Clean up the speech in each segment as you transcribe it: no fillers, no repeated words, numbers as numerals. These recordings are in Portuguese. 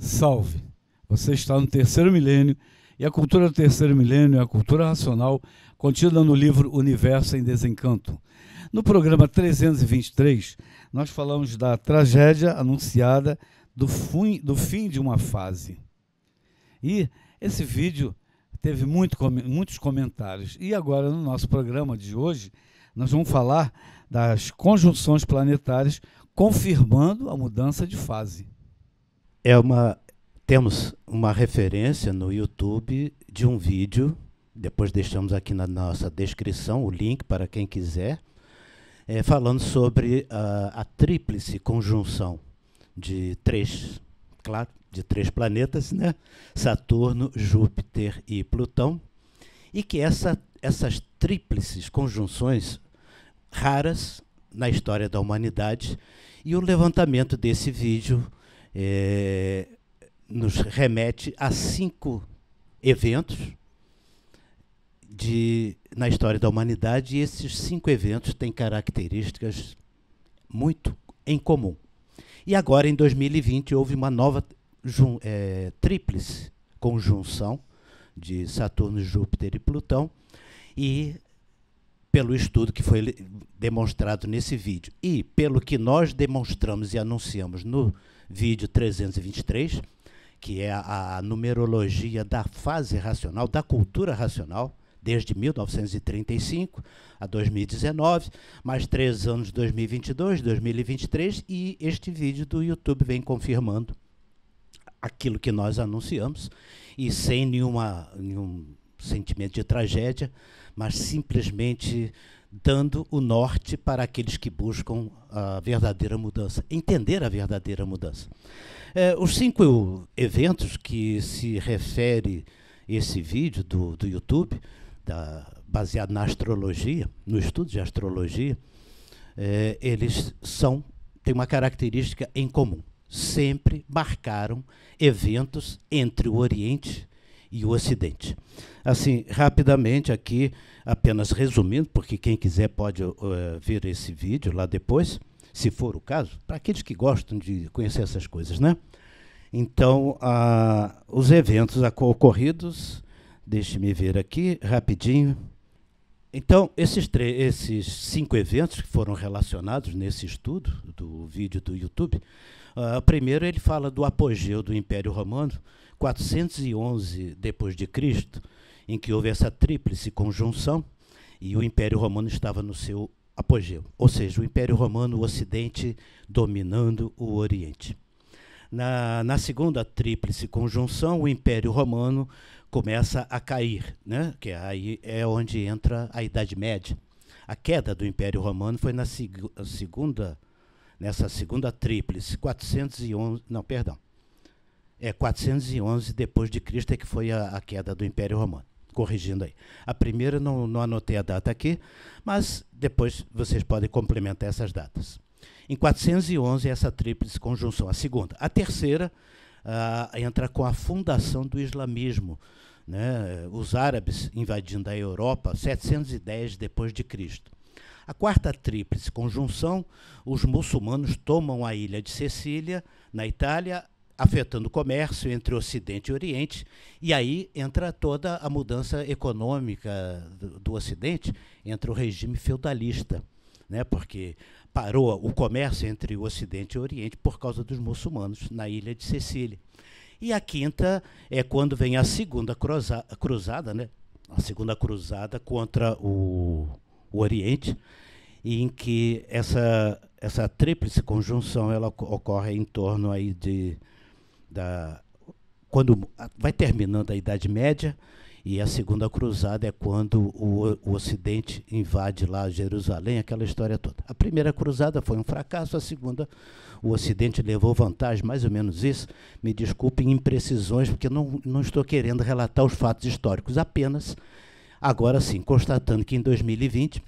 Salve! Você está no terceiro milênio e a cultura do terceiro milênio é a cultura racional contida no livro Universo em Desencanto. No programa 323, nós falamos da tragédia anunciada do fim de uma fase. E esse vídeo teve muitos comentários. E agora, no nosso programa de hoje, nós vamos falar das conjunções planetárias confirmando a mudança de fase. Temos uma referência no YouTube de um vídeo, depois deixamos aqui na nossa descrição o link para quem quiser, falando sobre a tríplice conjunção de três planetas, né? Saturno, Júpiter e Plutão, e que essas tríplices conjunções raras na história da humanidade, e o levantamento desse vídeo nos remete a 5 eventos na história da humanidade, e esses 5 eventos têm características muito em comum. E agora, em 2020, houve uma nova tríplice conjunção de Saturno, Júpiter e Plutão, e pelo estudo que foi demonstrado nesse vídeo, e pelo que nós demonstramos e anunciamos no vídeo 323, que é a numerologia da fase racional, da cultura racional, desde 1935 a 2019, mais 3 anos, 2022, 2023, e este vídeo do YouTube vem confirmando aquilo que nós anunciamos, e sem nenhum sentimento de tragédia, mas simplesmente dando o norte para aqueles que buscam a verdadeira mudança, entender a verdadeira mudança. Os 5 eventos que se refere esse vídeo do YouTube, baseado na astrologia, no estudo de astrologia, eles têm uma característica em comum. Sempre marcaram eventos entre o Oriente e o Ocidente. Assim, rapidamente aqui, apenas resumindo, porque quem quiser pode ver esse vídeo lá depois, se for o caso, para aqueles que gostam de conhecer essas coisas, né? Então, os eventos ocorridos, deixe-me ver aqui rapidinho. Então, esses 5 eventos que foram relacionados nesse estudo do vídeo do YouTube, primeiro ele fala do apogeu do Império Romano, 411 depois de Cristo, em que houve essa tríplice conjunção, e o Império Romano estava no seu apogeu, ou seja, o Império Romano, o Ocidente dominando o Oriente. Na segunda tríplice conjunção, o Império Romano começa a cair, né? Que aí é onde entra a Idade Média. A queda do Império Romano foi nessa segunda tríplice, 411 depois de Cristo é que foi a queda do Império Romano. Corrigindo aí. A primeira não anotei a data aqui, mas depois vocês podem complementar essas datas. Em 411, essa tríplice conjunção, a segunda. A terceira entra com a fundação do islamismo, né? Os árabes invadindo a Europa, 710 depois de Cristo. A quarta tríplice conjunção, os muçulmanos tomam a ilha de Sicília, na Itália, afetando o comércio entre Ocidente e Oriente, e aí entra toda a mudança econômica do Ocidente, entra o regime feudalista, né? Porque parou o comércio entre o Ocidente e o Oriente por causa dos muçulmanos na ilha de Sicília. E a quinta é quando vem a segunda cruzada, né? A segunda cruzada contra o Oriente, em que essa tríplice conjunção ela ocorre em torno aí quando vai terminando a Idade Média, e a segunda cruzada é quando o Ocidente invade lá Jerusalém, aquela história toda. A primeira cruzada foi um fracasso, a segunda o Ocidente levou vantagem, mais ou menos isso. Me desculpem imprecisões, porque não estou querendo relatar os fatos históricos, apenas, agora sim, constatando que em 2020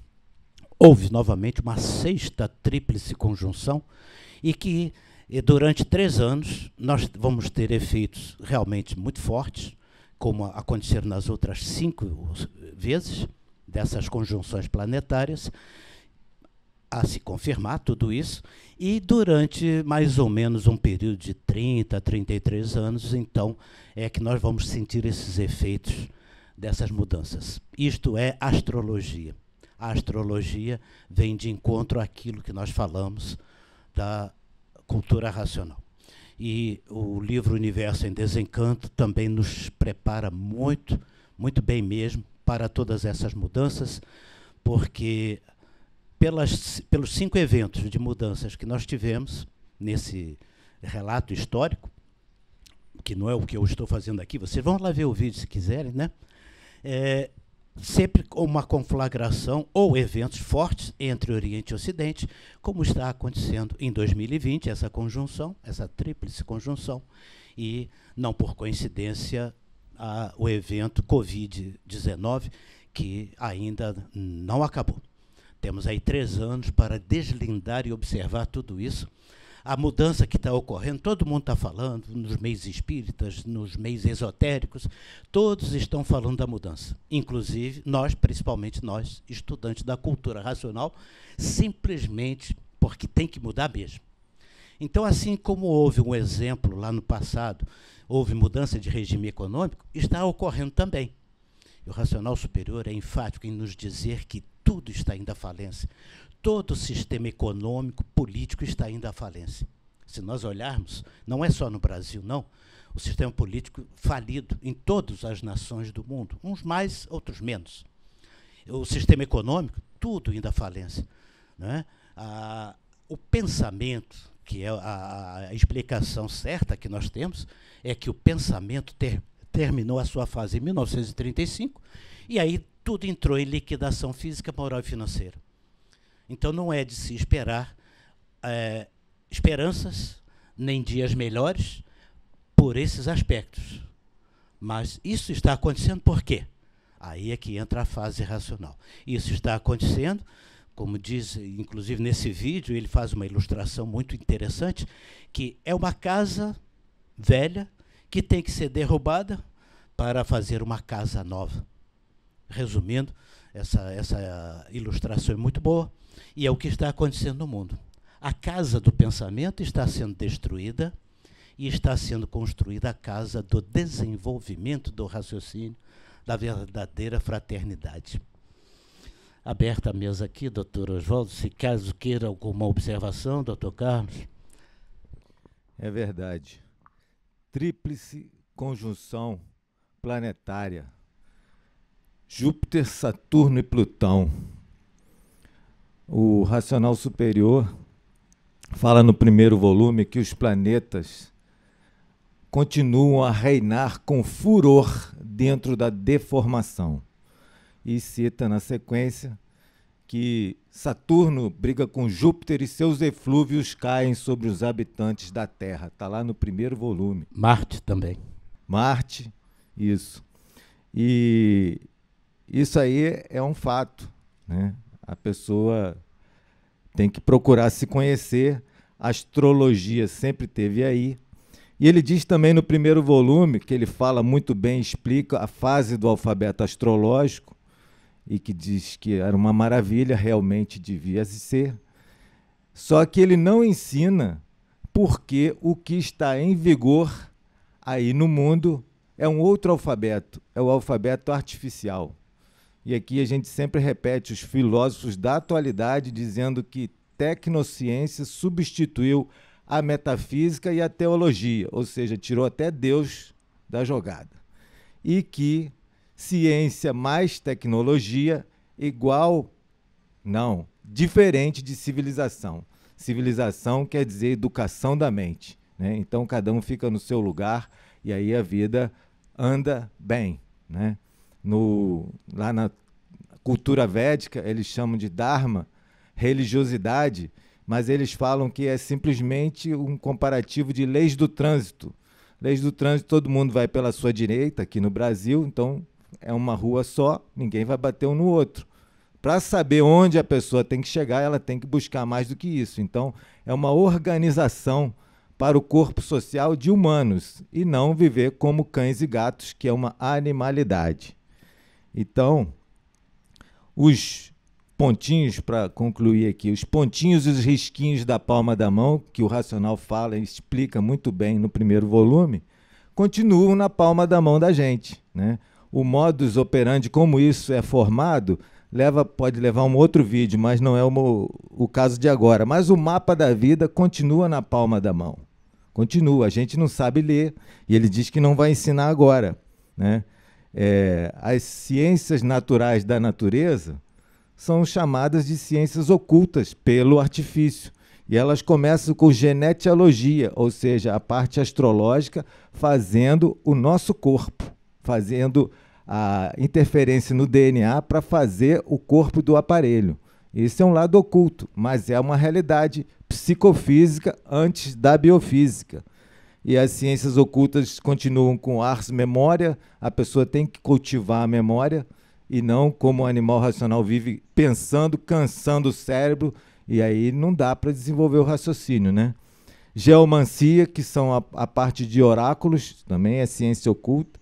houve novamente uma sexta tríplice conjunção, e que durante 3 anos nós vamos ter efeitos realmente muito fortes, como aconteceram nas outras 5 vezes dessas conjunções planetárias, a se confirmar tudo isso, e durante mais ou menos um período de 30 a 33 anos, então, é que nós vamos sentir esses efeitos dessas mudanças. Isto é astrologia. A astrologia vem de encontro àquilo que nós falamos da cultura racional. E o livro Universo em Desencanto também nos prepara muito, muito bem mesmo, para todas essas mudanças, porque pelos 5 eventos de mudanças que nós tivemos nesse relato histórico, que não é o que eu estou fazendo aqui, vocês vão lá ver o vídeo se quiserem, né? Sempre uma conflagração ou eventos fortes entre Oriente e Ocidente, como está acontecendo em 2020, essa conjunção, essa tríplice conjunção, e, não por coincidência, o evento Covid-19, que ainda não acabou. Temos aí 3 anos para deslindar e observar tudo isso. A mudança que está ocorrendo, todo mundo está falando, nos meios espíritas, nos meios esotéricos, todos estão falando da mudança. Inclusive, nós, principalmente nós, estudantes da cultura racional, simplesmente porque tem que mudar mesmo. Então, assim como houve um exemplo lá no passado, houve mudança de regime econômico, está ocorrendo também. E o racional superior é enfático em nos dizer que tudo está indo à falência. Todo o sistema econômico, político está indo à falência. Se nós olharmos, não é só no Brasil, não. O sistema político falido em todas as nações do mundo, uns mais, outros menos. O sistema econômico, tudo indo à falência. Né? O pensamento, que é a explicação certa que nós temos, é que o pensamento terminou a sua fase em 1935, e aí tudo entrou em liquidação física, moral e financeira. Então, não é de se esperar esperanças, nem dias melhores, por esses aspectos. Mas isso está acontecendo por quê? Aí é que entra a fase racional. Isso está acontecendo, como diz, inclusive nesse vídeo, ele faz uma ilustração muito interessante, que é uma casa velha que tem que ser derrubada para fazer uma casa nova. Resumindo, essa ilustração é muito boa, e é o que está acontecendo no mundo. A casa do pensamento está sendo destruída e está sendo construída a casa do desenvolvimento do raciocínio, da verdadeira fraternidade. Aberta a mesa aqui, doutor Oswaldo, se caso queira alguma observação, doutor Carlos. É verdade. Tríplice conjunção planetária. Júpiter, Saturno e Plutão. O Racional Superior fala no primeiro volume que os planetas continuam a reinar com furor dentro da deformação. E cita na sequência que Saturno briga com Júpiter e seus eflúvios caem sobre os habitantes da Terra. Está lá no primeiro volume. Marte também. Marte, isso. E isso aí é um fato, né? A pessoa tem que procurar se conhecer. A astrologia sempre esteve aí. E ele diz também no primeiro volume, que ele fala muito bem, explica a fase do alfabeto astrológico, e que diz que era uma maravilha, realmente devia ser. Só que ele não ensina porque o que está em vigor aí no mundo é um outro alfabeto, é o alfabeto artificial. E aqui a gente sempre repete os filósofos da atualidade dizendo que tecnociência substituiu a metafísica e a teologia, ou seja, tirou até Deus da jogada. E que ciência mais tecnologia igual, não, diferente de civilização. Civilização quer dizer educação da mente, né? Então cada um fica no seu lugar e aí a vida anda bem, né? Lá na cultura védica, eles chamam de Dharma, religiosidade, mas eles falam que é simplesmente um comparativo de leis do trânsito. Leis do trânsito, todo mundo vai pela sua direita, aqui no Brasil, então é uma rua só, ninguém vai bater um no outro. Para saber onde a pessoa tem que chegar, ela tem que buscar mais do que isso. Então, é uma organização para o corpo social de humanos, e não viver como cães e gatos, que é uma animalidade. Então, os pontinhos, para concluir aqui, os pontinhos e os risquinhos da palma da mão, que o Racional fala e explica muito bem no primeiro volume, continuam na palma da mão da gente, né? O modus operandi, como isso é formado, pode levar um outro vídeo, mas não é o caso de agora. Mas o mapa da vida continua na palma da mão. Continua, a gente não sabe ler, e ele diz que não vai ensinar agora, né? As ciências naturais da natureza são chamadas de ciências ocultas pelo artifício. E elas começam com genetiologia, ou seja, a parte astrológica, fazendo o nosso corpo, fazendo a interferência no DNA para fazer o corpo do aparelho. Esse é um lado oculto, mas é uma realidade psicofísica antes da biofísica. E as ciências ocultas continuam com ars memória, a pessoa tem que cultivar a memória, e não como o animal racional vive pensando, cansando o cérebro, e aí não dá para desenvolver o raciocínio, né? Geomancia, que são a parte de oráculos, também é ciência oculta.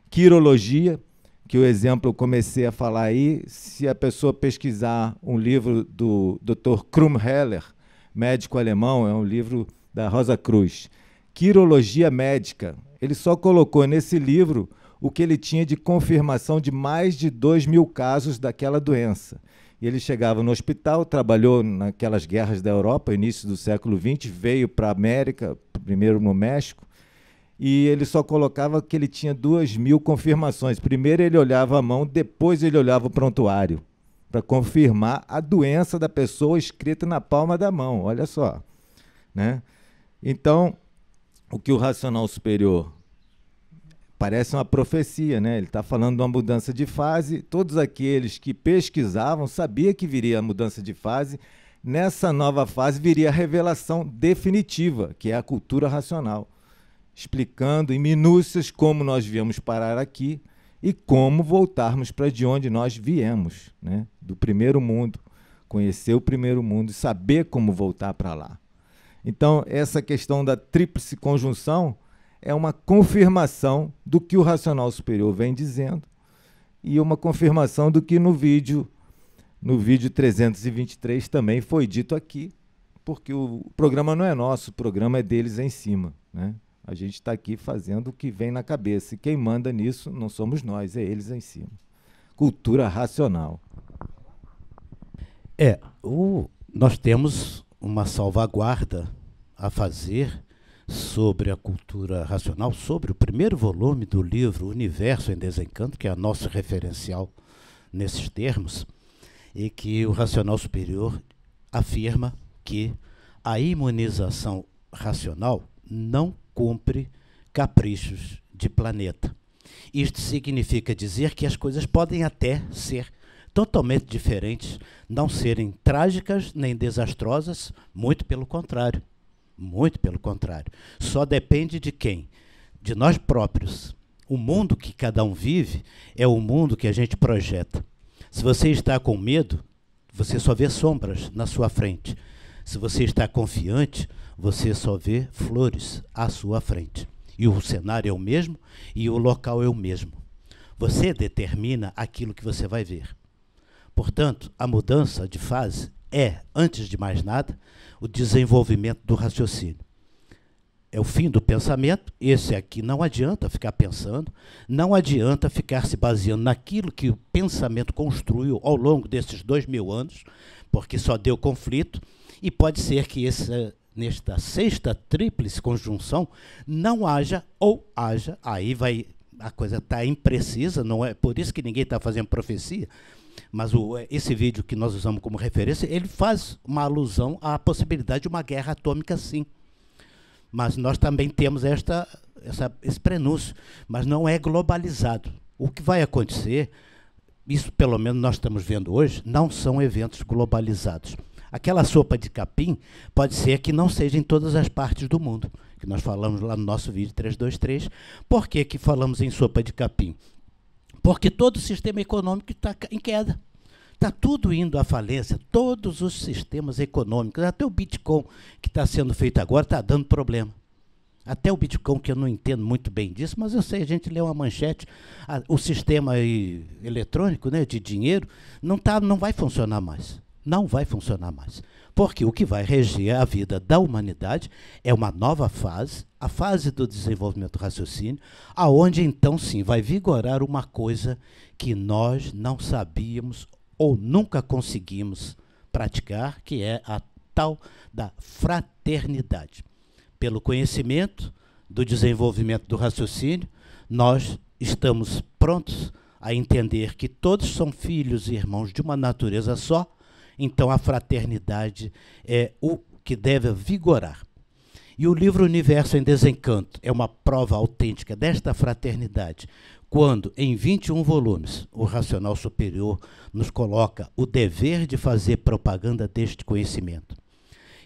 Quirologia, que o exemplo eu comecei a falar aí, se a pessoa pesquisar um livro do Dr. Krumheller, médico alemão, é um livro da Rosa Cruz, Quirologia Médica, ele só colocou nesse livro o que ele tinha de confirmação de mais de 2.000 casos daquela doença. E ele chegava no hospital, trabalhou naquelas guerras da Europa, início do século XX, veio para a América, primeiro no México, e ele só colocava que ele tinha 2.000 confirmações. Primeiro ele olhava a mão, depois ele olhava o prontuário, para confirmar a doença da pessoa escrita na palma da mão, olha só, né? Então, o que o racional superior parece uma profecia, né? Ele está falando de uma mudança de fase. Todos aqueles que pesquisavam sabiam que viria a mudança de fase. Nessa nova fase viria a revelação definitiva, que é a cultura racional, explicando em minúcias como nós viemos parar aqui e como voltarmos para de onde nós viemos, né? Do primeiro mundo, conhecer o primeiro mundo e saber como voltar para lá. Então, essa questão da tríplice conjunção é uma confirmação do que o racional superior vem dizendo e uma confirmação do que no vídeo 323 também foi dito aqui, porque o programa não é nosso, o programa é deles em cima, né? A gente está aqui fazendo o que vem na cabeça, e quem manda nisso não somos nós, é eles em cima. Cultura racional. Nós temos uma salvaguarda a fazer sobre a cultura racional, sobre o primeiro volume do livro Universo em Desencanto, que é nosso referencial nesses termos, e que o racional superior afirma que a imunização racional não cumpre caprichos de planeta. Isto significa dizer que as coisas podem até ser totalmente diferentes, não serem trágicas nem desastrosas, muito pelo contrário. Muito pelo contrário. Só depende de quem? De nós próprios. O mundo que cada um vive é o mundo que a gente projeta. Se você está com medo, você só vê sombras na sua frente. Se você está confiante, você só vê flores à sua frente. E o cenário é o mesmo e o local é o mesmo. Você determina aquilo que você vai ver. Portanto, a mudança de fase é, antes de mais nada, o desenvolvimento do raciocínio. É o fim do pensamento. Esse aqui não adianta ficar pensando, não adianta ficar se baseando naquilo que o pensamento construiu ao longo desses 2.000 anos, porque só deu conflito, e pode ser que nesta sexta tríplice conjunção não haja ou haja, aí a coisa está imprecisa, não é por isso que ninguém está fazendo profecia, mas esse vídeo que nós usamos como referência, ele faz uma alusão à possibilidade de uma guerra atômica, sim. Mas nós também temos esse prenúncio, mas não é globalizado. O que vai acontecer, isso pelo menos nós estamos vendo hoje, não são eventos globalizados. Aquela sopa de capim pode ser que não seja em todas as partes do mundo, que nós falamos lá no nosso vídeo 323. Por que que falamos em sopa de capim? Porque todo o sistema econômico está em queda. Está tudo indo à falência, todos os sistemas econômicos, até o Bitcoin que está sendo feito agora está dando problema. Até o Bitcoin, que eu não entendo muito bem disso, mas eu sei, a gente lê uma manchete, o sistema aí eletrônico, né, de dinheiro não vai funcionar mais. Não vai funcionar mais. Porque o que vai reger a vida da humanidade é uma nova fase, a fase do desenvolvimento do raciocínio, aonde então sim vai vigorar uma coisa que nós não sabíamos ou nunca conseguimos praticar, que é a tal da fraternidade. Pelo conhecimento do desenvolvimento do raciocínio, nós estamos prontos a entender que todos são filhos e irmãos de uma natureza só, então a fraternidade é o que deve vigorar. E o livro Universo em Desencanto é uma prova autêntica desta fraternidade, quando, em 21 volumes, o Racional Superior nos coloca o dever de fazer propaganda deste conhecimento.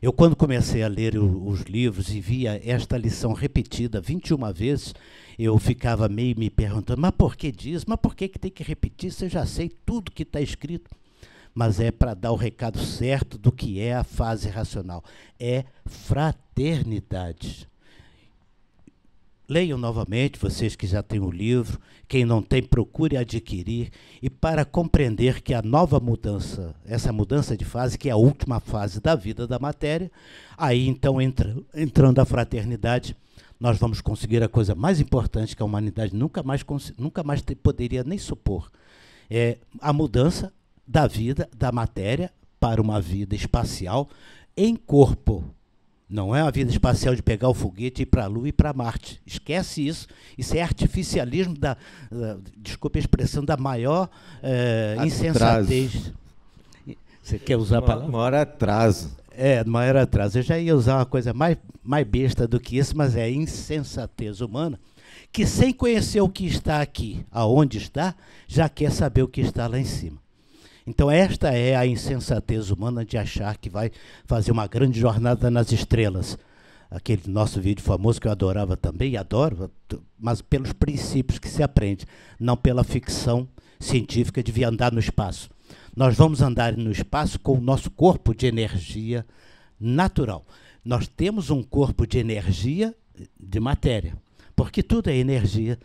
Eu, quando comecei a ler os livros e via esta lição repetida 21 vezes, eu ficava meio me perguntando, mas por que diz? Mas por que tem que repetir? Se eu já sei tudo que está escrito. Mas é para dar o recado certo do que é a fase racional. É fraternidade. Leiam novamente, vocês que já têm o livro. Quem não tem, procure adquirir. E para compreender que a nova mudança, essa mudança de fase, que é a última fase da vida da matéria, aí então, entrando a fraternidade, nós vamos conseguir a coisa mais importante que a humanidade nunca mais poderia nem supor. É a mudança da vida, da matéria, para uma vida espacial em corpo. Não é uma vida espacial de pegar o foguete e ir para a Lua e para Marte. Esquece isso. Isso é artificialismo desculpe a expressão, da maior insensatez. Você quer usar a palavra? Maior atraso. Maior atraso. Eu já ia usar uma coisa mais besta do que isso, mas é a insensatez humana, que sem conhecer o que está aqui, aonde está, já quer saber o que está lá em cima. Então esta é a insensatez humana de achar que vai fazer uma grande jornada nas estrelas. Aquele nosso vídeo famoso que eu adorava também, e adoro, mas pelos princípios que se aprende, não pela ficção científica de vir andar no espaço. Nós vamos andar no espaço com o nosso corpo de energia natural. Nós temos um corpo de energia de matéria, porque tudo é energia.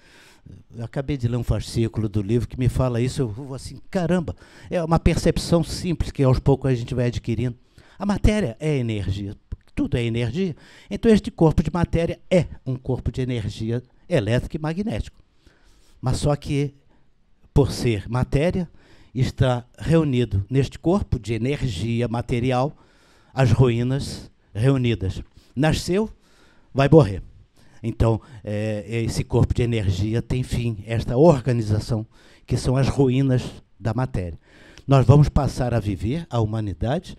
Eu acabei de ler um fascículo do livro que me fala isso, eu vou assim, caramba, é uma percepção simples que aos poucos a gente vai adquirindo. A matéria é energia, tudo é energia, então este corpo de matéria é um corpo de energia elétrica e magnético. Mas só que, por ser matéria, está reunido neste corpo de energia material as ruínas reunidas. Nasceu, vai morrer. Então, esse corpo de energia tem fim, esta organização, que são as ruínas da matéria. Nós vamos passar a viver, a humanidade,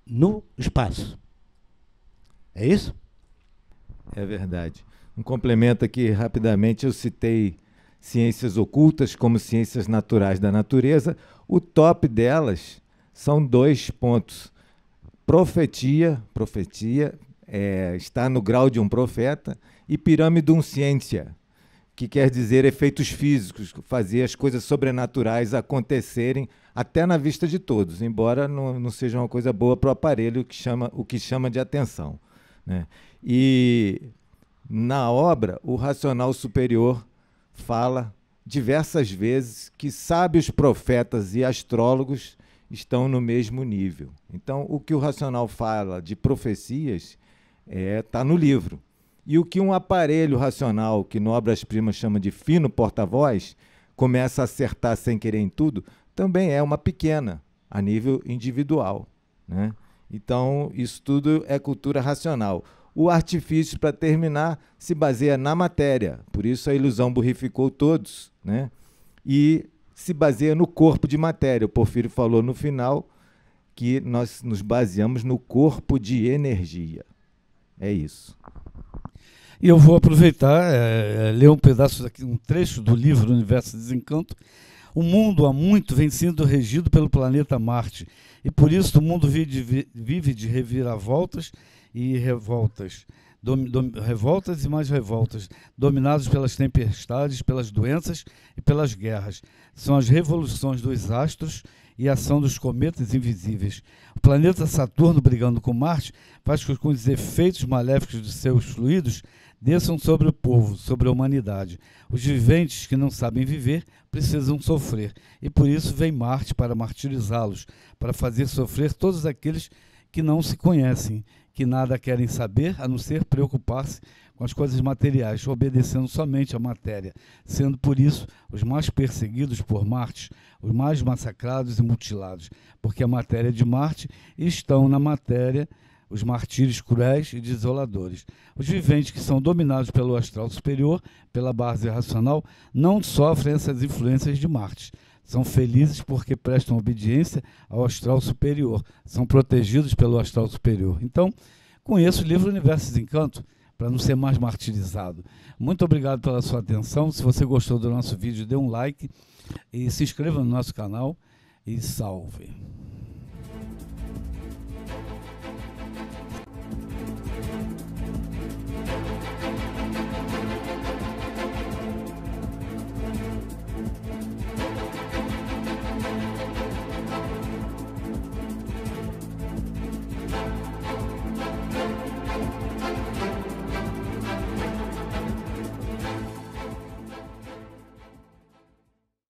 no espaço. É isso? É verdade. Um complemento aqui, rapidamente, eu citei ciências ocultas como ciências naturais da natureza. O top delas são 2 pontos. Profetia está no grau de um profeta, e Pyramidum Scientia, que quer dizer efeitos físicos, fazer as coisas sobrenaturais acontecerem até na vista de todos, embora não seja uma coisa boa para o aparelho, o que chama de atenção, né? E na obra, o Racional Superior fala diversas vezes que sábios profetas e astrólogos estão no mesmo nível. Então, o que o Racional fala de profecias está no livro. E o que um aparelho racional, que no Obras Primas chama de fino porta-voz, começa a acertar sem querer em tudo, também é uma pequena, a nível individual, né? Então, isso tudo é cultura racional. O artifício, para terminar, se baseia na matéria, por isso a ilusão burrificou todos, né? E se baseia no corpo de matéria. O Porfírio falou no final que nós nos baseamos no corpo de energia. É isso. E eu vou aproveitar, ler um pedaço daqui, um trecho do livro Universo em Desencanto. O mundo há muito vem sendo regido pelo planeta Marte, e por isso o mundo vive de reviravoltas e revoltas, revoltas e mais revoltas, dominados pelas tempestades, pelas doenças e pelas guerras. São as revoluções dos astros e a ação dos cometas invisíveis. O planeta Saturno, brigando com Marte, faz com que os efeitos maléficos de seus fluidos desçam sobre o povo, sobre a humanidade. Os viventes que não sabem viver precisam sofrer, e por isso vem Marte para martirizá-los, para fazer sofrer todos aqueles que não se conhecem, que nada querem saber a não ser preocupar-se com as coisas materiais, obedecendo somente à matéria, sendo por isso os mais perseguidos por Marte, os mais massacrados e mutilados, porque a matéria é de Marte e estão na matéria os martírios cruéis e desoladores. Os viventes que são dominados pelo astral superior, pela base racional, não sofrem essas influências de Marte. São felizes porque prestam obediência ao astral superior, são protegidos pelo astral superior. Então, conheça o livro Universo e Desencanto, para não ser mais martirizado. Muito obrigado pela sua atenção. Se você gostou do nosso vídeo, dê um like e se inscreva no nosso canal e salve.